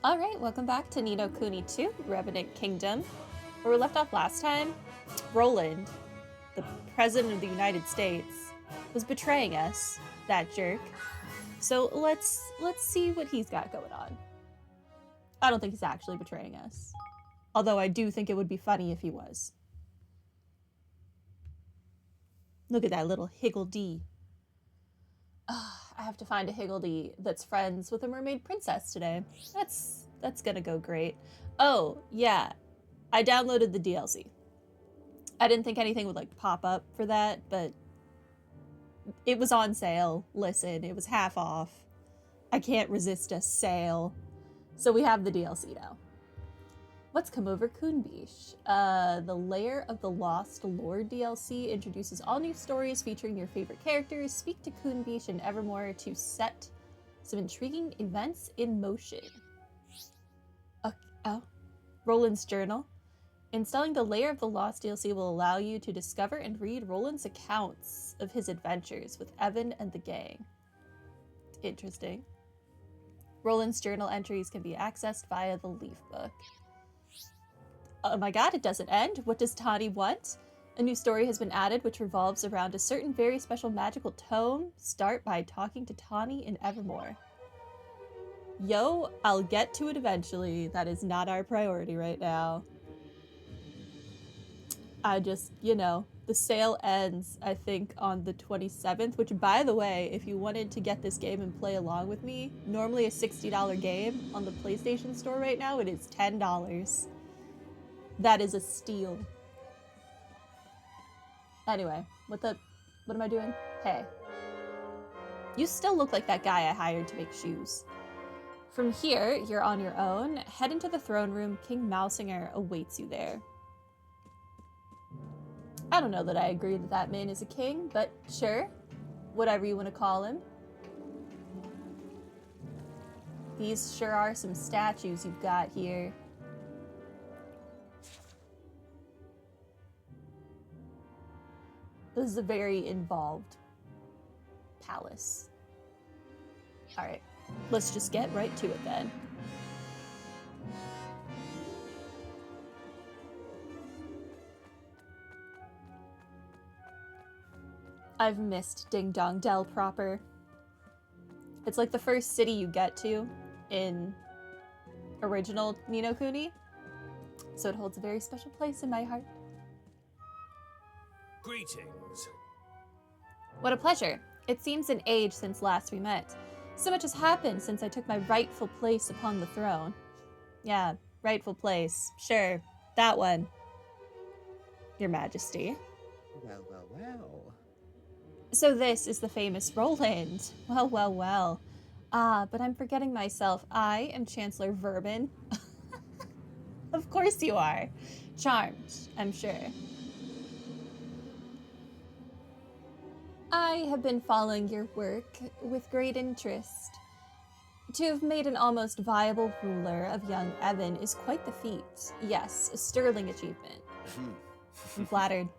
Alright, welcome back to Ni no Kuni 2, Revenant Kingdom. Where we left off last time, Roland, the President of the United States, was betraying us, that jerk. So let's see what he's got going on. I don't think he's actually betraying us. Although I do think it would be funny if he was. Look at that little higgledy. I have to find a higgledy that's friends with a mermaid princess today. That's gonna go great. Oh, yeah. I downloaded the DLC. I didn't think anything would like pop up for that, but it was on sale. Listen, it was half off. I can't resist a sale. So we have the DLC now. Let's come over Kuni. The Lair of the Lost Lord DLC introduces all new stories featuring your favorite characters. Speak to Kuni and Evermore to set some intriguing events in motion. Roland's journal. Installing the Lair of the Lost DLC will allow you to discover and read Roland's accounts of his adventures with Evan and the gang. Interesting. Roland's journal entries can be accessed via the Leaf Book. Oh my god, it doesn't end. What does Tani want? A new story has been added which revolves around a certain very special magical tome. Start by talking to Tani in Evermore. Yo, I'll get to it eventually. That is not our priority right now. I just, the sale ends, I think, on the 27th, which, by the way, if you wanted to get this game and play along with me, normally a $60 game on the PlayStation Store right now, it is $10. That is a steal. Anyway, what am I doing? Hey. You still look like that guy I hired to make shoes. From here, you're on your own. Head into the throne room. King Mousinger awaits you there. I don't know that I agree that that man is a king, but sure. Whatever you want to call him. These sure are some statues you've got here. This is a very involved palace. Alright, let's just get right to it then. I've missed Ding Dong Dell proper. It's like the first city you get to in original Ni no Kuni, so it holds a very special place in my heart. Greetings. What a pleasure. It seems an age since last we met. So much has happened since I took my rightful place upon the throne. Yeah, rightful place. Sure, that one. Your Majesty. Well, well, well. So this is the famous Roland. Well, well, well. But I'm forgetting myself. I am Chancellor Verbin. Of course you are. Charmed, I'm sure. I have been following your work with great interest. To have made an almost viable ruler of young Evan is quite the feat. Yes, a sterling achievement. I'm flattered.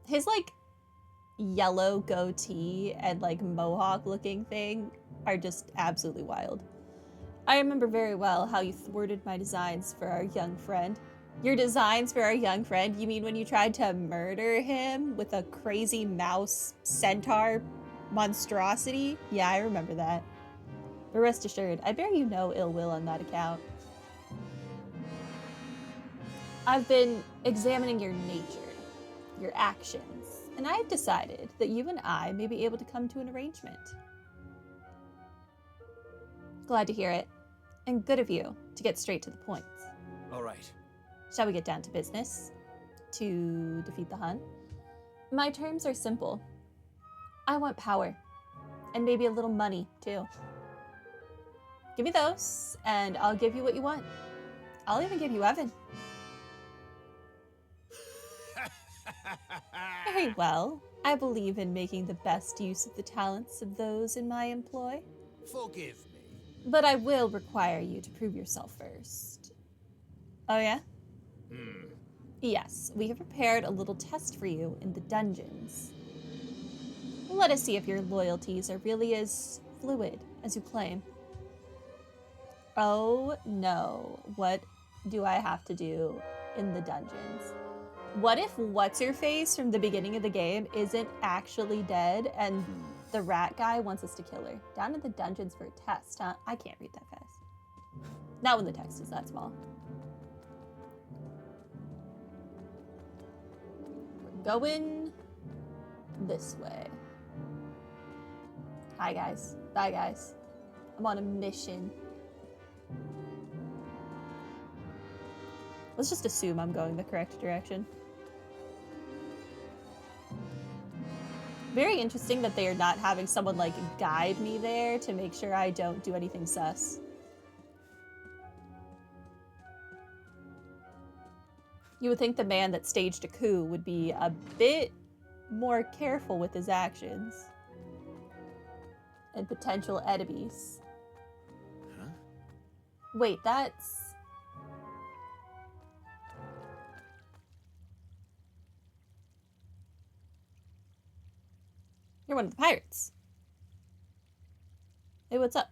His, yellow goatee and, mohawk-looking thing are just absolutely wild. I remember very well how you thwarted my designs for our young friend. Your designs for our young friend? You mean when you tried to murder him with a crazy mouse centaur monstrosity? Yeah, I remember that. But rest assured, I bear you no ill will on that account. I've been examining your nature, your actions, and I have decided that you and I may be able to come to an arrangement. Glad to hear it, and good of you to get straight to the point. All right. Shall we get down to business? To defeat the Hun? My terms are simple. I want power, and maybe a little money, too. Give me those, and I'll give you what you want. I'll even give you Evan. Very well. I believe in making the best use of the talents of those in my employ. Forgive me. But I will require you to prove yourself first. Oh, yeah? Yes, we have prepared a little test for you in the dungeons. Let us see if your loyalties are really as fluid, as you claim. Oh no, what do I have to do in the dungeons? What if What's-Her-Face from the beginning of the game isn't actually dead and the rat guy wants us to kill her? Down in the dungeons for a test, huh? I can't read that fast. Not when the text is that small. We're going this way. Hi guys. Bye guys. I'm on a mission. Let's just assume I'm going the correct direction. Very interesting that they are not having someone like guide me there to make sure I don't do anything sus. You would think the man that staged a coup would be a bit more careful with his actions and potential enemies. Huh? Wait, that's... You're one of the pirates. Hey, what's up?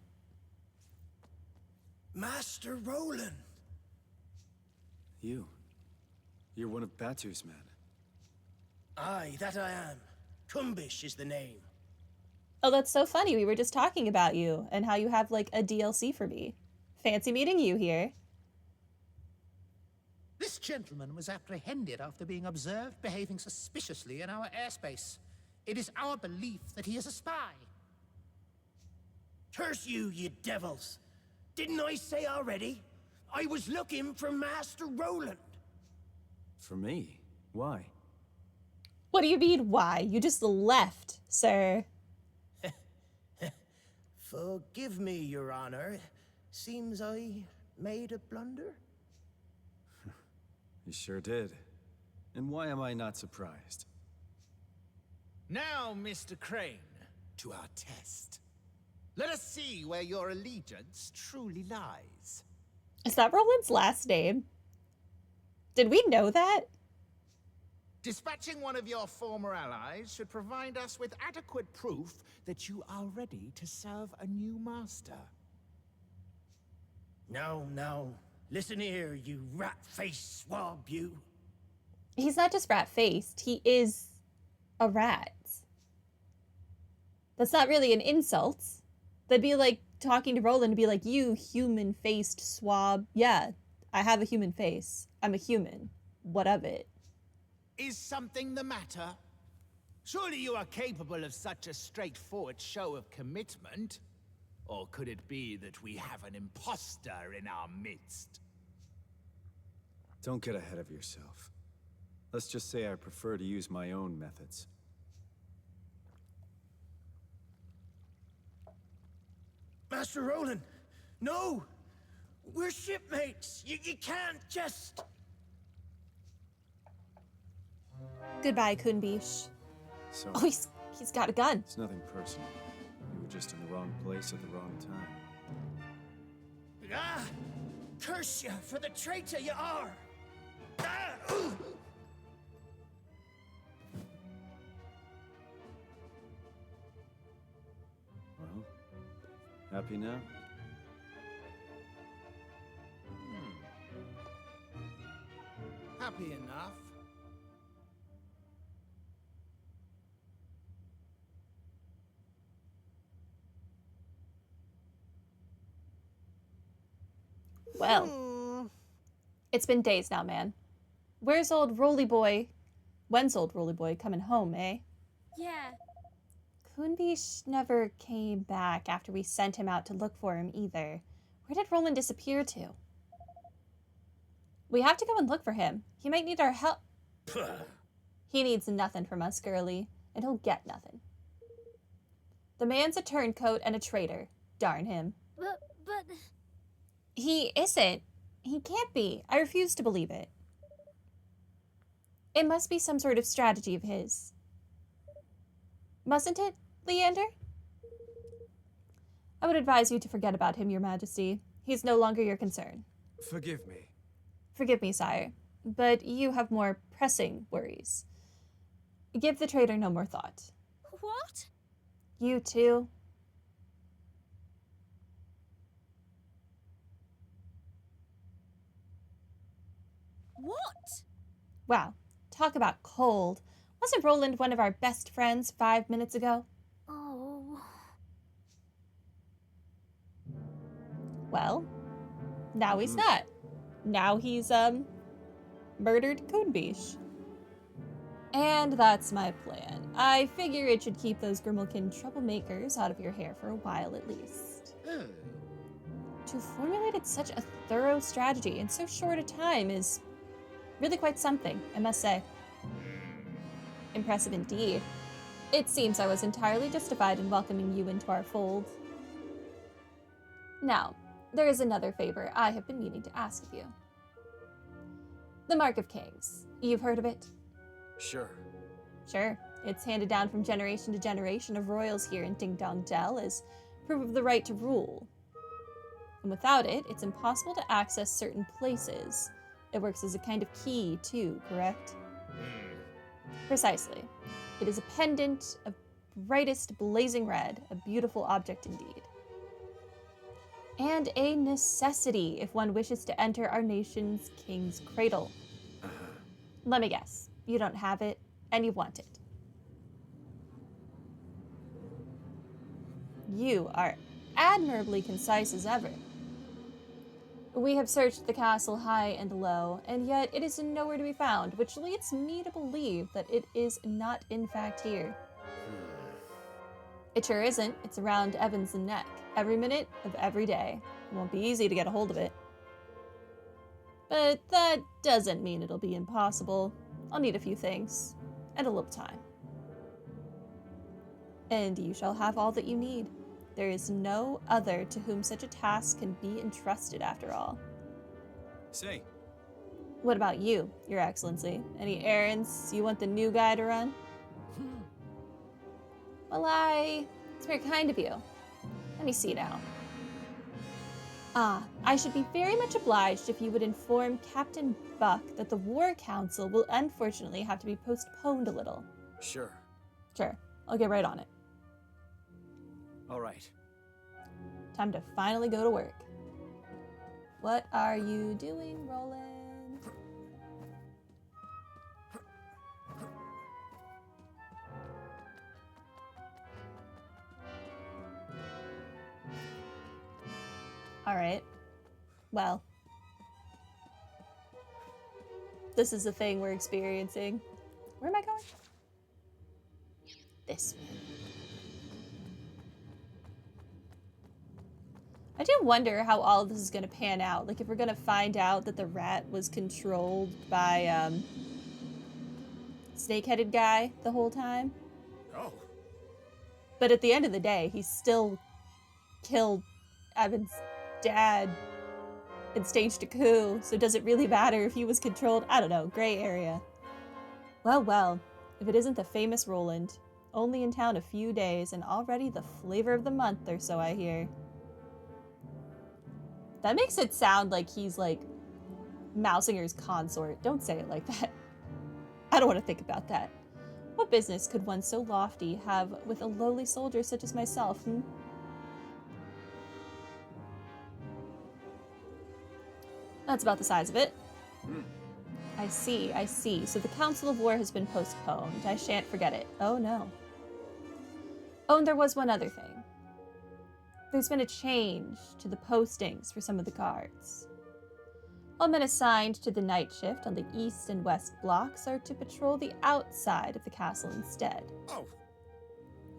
Master Roland! You're one of Batu's men. Aye, that I am. Kumbish is the name. Oh, that's so funny. We were just talking about you and how you have, like, a DLC for me. Fancy meeting you here. This gentleman was apprehended after being observed behaving suspiciously in our airspace. It is our belief that he is a spy. Curse you, you devils! Didn't I say already? I was looking for Master Roland. For me? Why? What do you mean, why? You just left, sir. Forgive me, Your Honor. Seems I made a blunder. You sure did. And why am I not surprised? Now, Mr. Crane, to our test. Let us see where your allegiance truly lies. Is that Roland's last name? Did we know that? Dispatching one of your former allies should provide us with adequate proof that you are ready to serve a new master. No. Listen here, you rat-faced swab, you. He's not just rat-faced. He is a rat. That's not really an insult. That'd be like talking to Roland and be like, you human-faced swab. Yeah, I have a human face. I'm a human. What of it? Is something the matter? Surely you are capable of such a straightforward show of commitment? Or could it be that we have an imposter in our midst? Don't get ahead of yourself. Let's just say I prefer to use my own methods. Master Roland, no! We're shipmates. You can't just... Goodbye, Kunbish. So, Oh, he's got a gun. it's nothing personal. You were just in the wrong place at the wrong time. Ah! Curse you for the traitor you are! Ah! Ooh! Well, happy now? Happy enough. Well, it's been days now, man. Where's old Roly Boy? When's old Roly Boy coming home, eh? Yeah. Kunbish never came back after we sent him out to look for him either. Where did Roland disappear to? We have to go and look for him. He might need our help. He needs nothing from us, girlie, and he'll get nothing. The man's a turncoat and a traitor. Darn him. But... He isn't. He can't be. I refuse to believe it. It must be some sort of strategy of his. Mustn't it, Leander? I would advise you to forget about him, Your Majesty. He's no longer your concern. Forgive me. Forgive me, sire, but you have more pressing worries. Give the traitor no more thought. What? You too? Wow, talk about cold. Wasn't Roland one of our best friends 5 minutes ago? Oh. Well, now he's not. Now he's, murdered Coonbeach. And that's my plan. I figure it should keep those Grimalkin troublemakers out of your hair for a while at least. To have formulated such a thorough strategy in so short a time is really quite something, I must say. Impressive indeed. It seems I was entirely justified in welcoming you into our fold. Now, there is another favor I have been meaning to ask of you. The Mark of Kings. You've heard of it? Sure. Sure. It's handed down from generation to generation of royals here in Ding Dong Dell as proof of the right to rule. And without it, it's impossible to access certain places. It works as a kind of key, too, correct? Precisely. It is a pendant of brightest blazing red, a beautiful object indeed. And a necessity if one wishes to enter our nation's king's cradle. Let me guess. You don't have it, and you want it. You are admirably concise as ever. We have searched the castle high and low, and yet it is nowhere to be found, which leads me to believe that it is not in fact here. It sure isn't. It's around Evans' neck, every minute of every day. It won't be easy to get a hold of it. But that doesn't mean it'll be impossible. I'll need a few things, and a little time. And you shall have all that you need. There is no other to whom such a task can be entrusted after all. Say, What about you, Your Excellency? Any errands you want the new guy to run? Well, it's very kind of you. Let me see now. I should be very much obliged if you would inform Captain Buck that the War Council will unfortunately have to be postponed a little. sure. Sure, I'll get right on it. All right. Time to finally go to work. What are you doing, Roland? All right. Well, this is the thing we're experiencing. Where am I going? This way. I do wonder how all of this is going to pan out. Like, if we're going to find out that the rat was controlled by, snake-headed guy the whole time. Oh, But at the end of the day, he still killed Evan's dad and staged a coup, so does it really matter if he was controlled? I don't know, gray area. Well, well, if it isn't the famous Roland. Only in town a few days, and already the flavor of the month, or so I hear. That makes it sound like he's, like, Mousinger's consort. Don't say it like that. I don't want to think about that. What business could one so lofty have with a lowly soldier such as myself, That's about the size of it. I see, I see. So the Council of War has been postponed. I shan't forget it. Oh, no. Oh, and there was one other thing. There's been a change to the postings for some of the guards. All men assigned to the night shift on the east and west blocks are to patrol the outside of the castle instead. oh,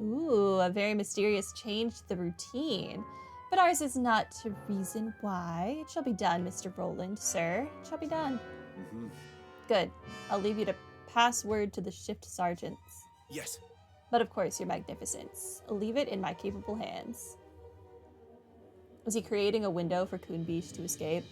Ooh, a very mysterious change to the routine. But ours is not to reason why. It shall be done, Mr. Roland, sir. It shall be done. Good. I'll leave you to pass word to the shift sergeants. yes. But of course, your magnificence. I'll leave it in my capable hands. Was he creating a window for Coonbeach to escape?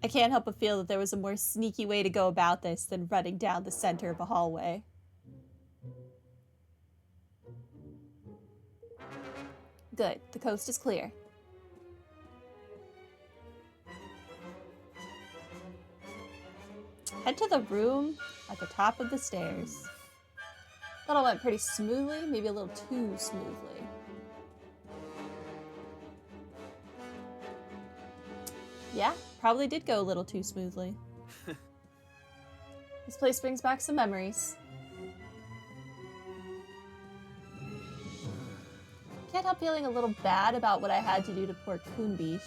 I can't help but feel that there was a more sneaky way to go about this than running down the center of a hallway. good. The coast is clear. Head to the room at the top of the stairs. That all went pretty smoothly, maybe a little too smoothly. Yeah, probably did go a little too smoothly. This place brings back some memories. Can't help feeling a little bad about what I had to do to poor Kuni.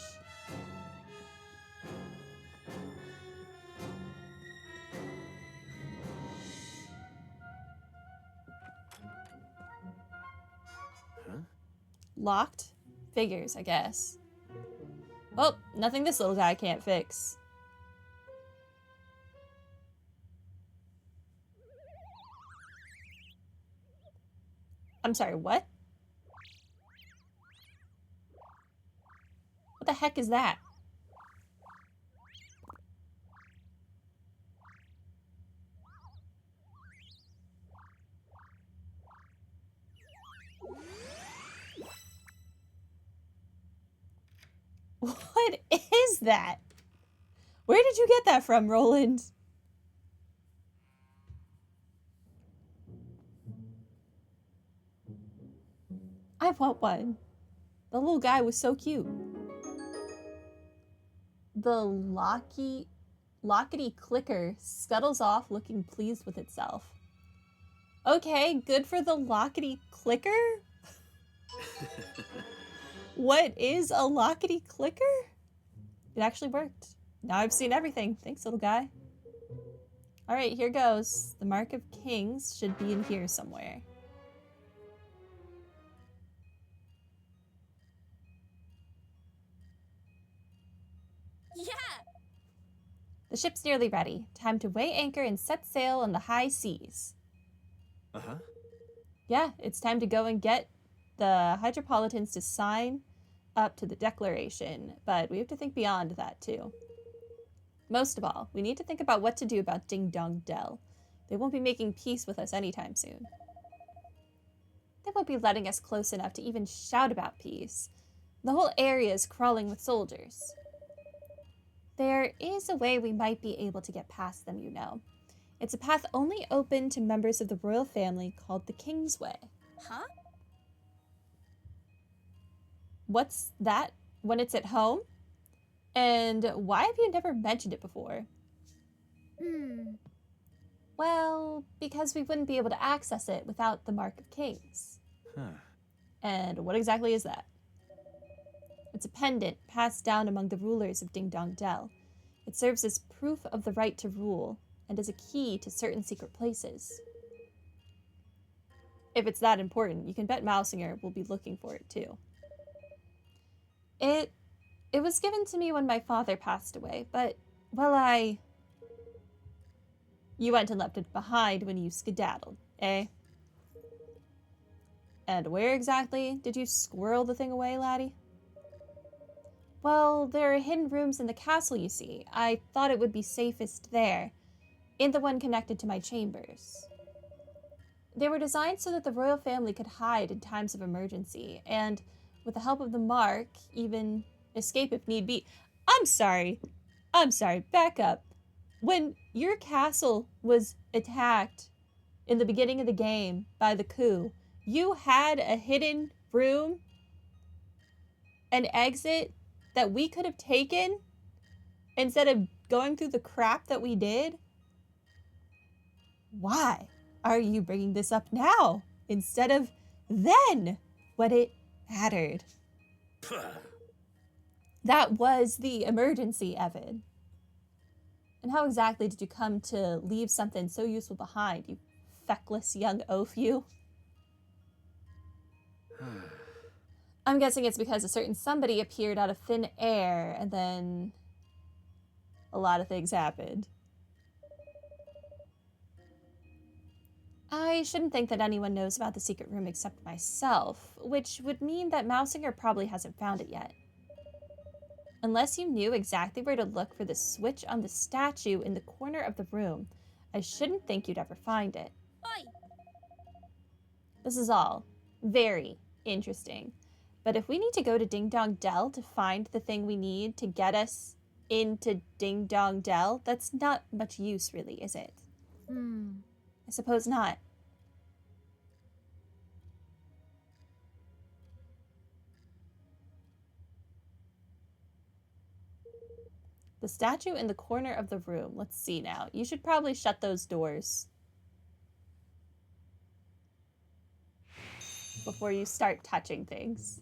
Locked? Figures, I guess. Oh, nothing this little guy can't fix. I'm sorry, what? What the heck is that? What is that? Where did you get that from, Roland? I want one. The little guy was so cute. The lockety clicker scuttles off looking pleased with itself. Okay, good for the lockety clicker? What is a lockety clicker? It actually worked. Now I've seen everything. Thanks, little guy. Alright, here goes. The Mark of Kings should be in here somewhere. Yeah! The ship's nearly ready. Time to weigh anchor and set sail on the high seas. Uh-huh. Yeah, it's time to go and get the Hydropolitans to sign up to the declaration, but we have to think beyond that too. Most of all, we need to think about what to do about Ding Dong Dell. They won't be making peace with us anytime soon. They won't be letting us close enough to even shout about peace. The whole area is crawling with soldiers. There is a way we might be able to get past them, you know. It's a path only open to members of the royal family called the King's Way. Huh? What's that when it's at home? And why have you never mentioned it before? Well, because we wouldn't be able to access it without the Mark of Kings. Huh. And what exactly is that? It's a pendant passed down among the rulers of Ding Dong Dell. It serves as proof of the right to rule and as a key to certain secret places. If it's that important, you can bet Mousinger will be looking for it too. It was given to me when my father passed away, but, well, You went and left it behind when you skedaddled, eh? And where exactly did you squirrel the thing away, laddie? Well, there are hidden rooms in the castle, you see. I thought it would be safest there, in the one connected to my chambers. They were designed so that the royal family could hide in times of emergency, and with the help of the Mark, even escape if need be. I'm sorry, back up. When your castle was attacked in the beginning of the game by the coup, you had a hidden room, an exit that we could have taken instead of going through the crap that we did? Why are you bringing this up now instead of then when it mattered? That was the emergency, Evan. And how exactly did you come to leave something so useful behind, you feckless young oaf, you? I'm guessing it's because a certain somebody appeared out of thin air, and then a lot of things happened. I shouldn't think that anyone knows about the secret room except myself, which would mean that Mousinger probably hasn't found it yet. Unless you knew exactly where to look for the switch on the statue in the corner of the room, I shouldn't think you'd ever find it. Oi! This is all very interesting. But if we need to go to Ding Dong Dell to find the thing we need to get us into Ding Dong Dell, that's not much use, really, is it? I suppose not. The statue in the corner of the room. Let's see now. You should probably shut those doors before you start touching things.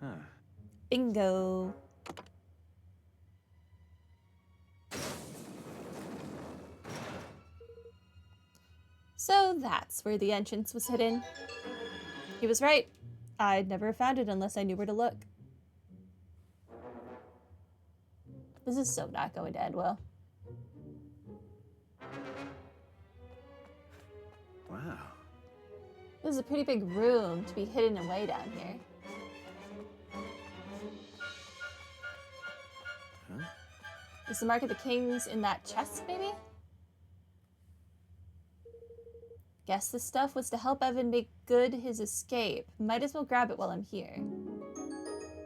Huh. Bingo. So that's where the entrance was hidden. He was right. I'd never found it unless I knew where to look. This is so not going to end well. Wow. This is a pretty big room to be hidden away down here. Huh? Is the Mark of the Kings in that chest, maybe? Guess this stuff was to help Evan make good his escape. Might as well grab it while I'm here.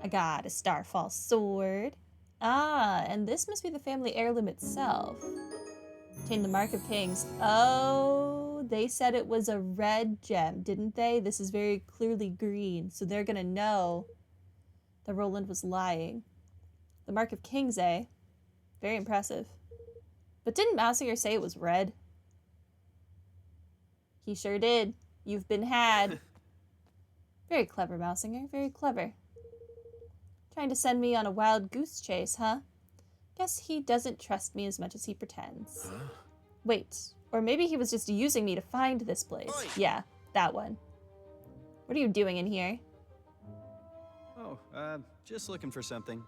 I got a Starfall sword. Ah, and this must be the family heirloom itself. Contain the Mark of Kings. Oh, they said it was a red gem, didn't they? This is very clearly green, so they're gonna know that Roland was lying. The Mark of Kings, eh? Very impressive. But didn't Mousinger say it was red? He sure did. You've been had. Very clever, Mousinger. Very clever. Trying to send me on a wild goose chase, huh? Guess he doesn't trust me as much as he pretends. Huh? Wait, or maybe he was just using me to find this place. Oi. Yeah, that one. What are you doing in here? Oh, just looking for something.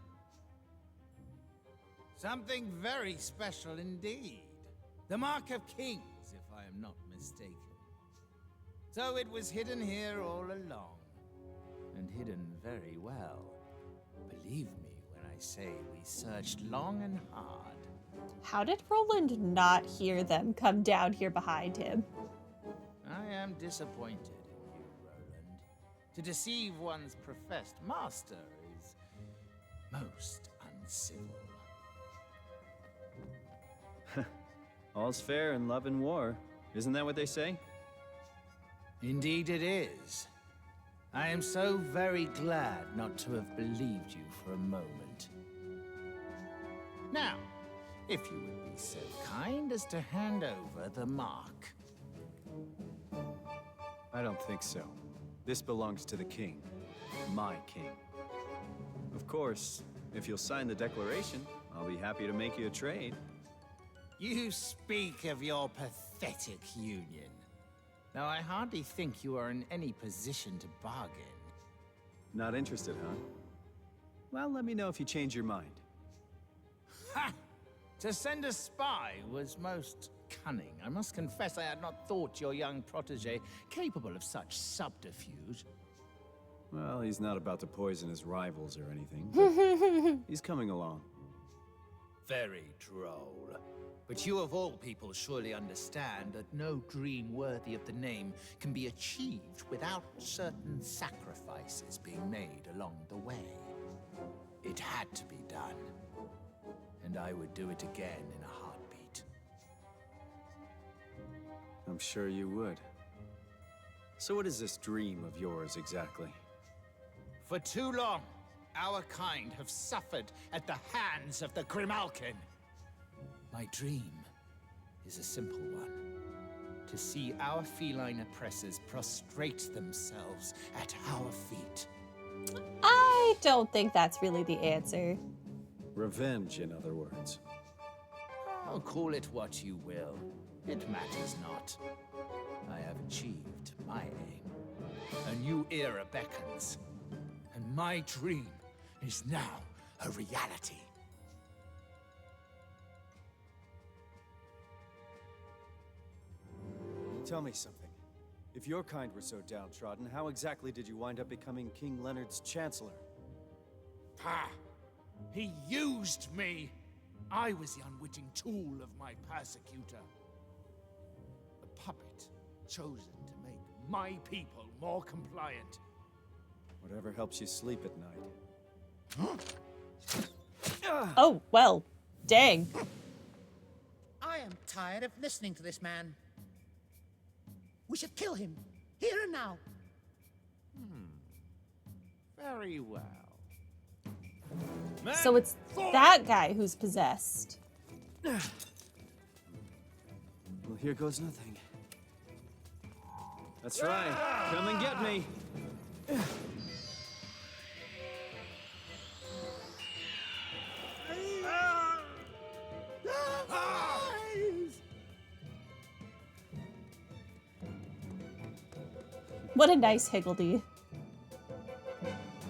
Something very special indeed. The Mark of Kings, if I am not mistaken. So it was hidden here all along. And hidden very well. Believe me when I say we searched long and hard. How did Roland not hear them come down here behind him? I am disappointed in you, Roland. To deceive one's professed master is most uncivil. All's fair in love and war. Isn't that what they say? Indeed it is. I am so very glad not to have believed you for a moment. Now, if you would be so kind as to hand over the mark. I don't think so. This belongs to the king. My king. Of course, if you'll sign the declaration, I'll be happy to make you a trade. You speak of your pathetic union. Now, I hardly think you are in any position to bargain. Not interested, huh? Well, let me know if you change your mind. Ha! To send a spy was most cunning. I must confess I had not thought your young protege capable of such subterfuge. Well, he's not about to poison his rivals or anything. But he's coming along. Very droll. But you of all people surely understand that no dream worthy of the name can be achieved without certain sacrifices being made along the way. It had to be done. And I would do it again in a heartbeat. I'm sure you would. So what is this dream of yours exactly? For too long, our kind have suffered at the hands of the Grimalkin. My dream is a simple one. To see our feline oppressors prostrate themselves at our feet. I don't think that's really the answer. Revenge, in other words. Oh, call it what you will. It matters not. I have achieved my aim. A new era beckons. And my dream is now a reality. Tell me something. If your kind were so downtrodden, how exactly did you wind up becoming King Leonard's chancellor? Ha! He used me! I was the unwitting tool of my persecutor. A puppet, chosen to make my people more compliant. Whatever helps you sleep at night. Oh, well, dang. I am tired of listening to this man. We should kill him, here and now. Very well. So it's that guy who's possessed. Well, here goes nothing. That's right. Come and get me. What a nice higgledy.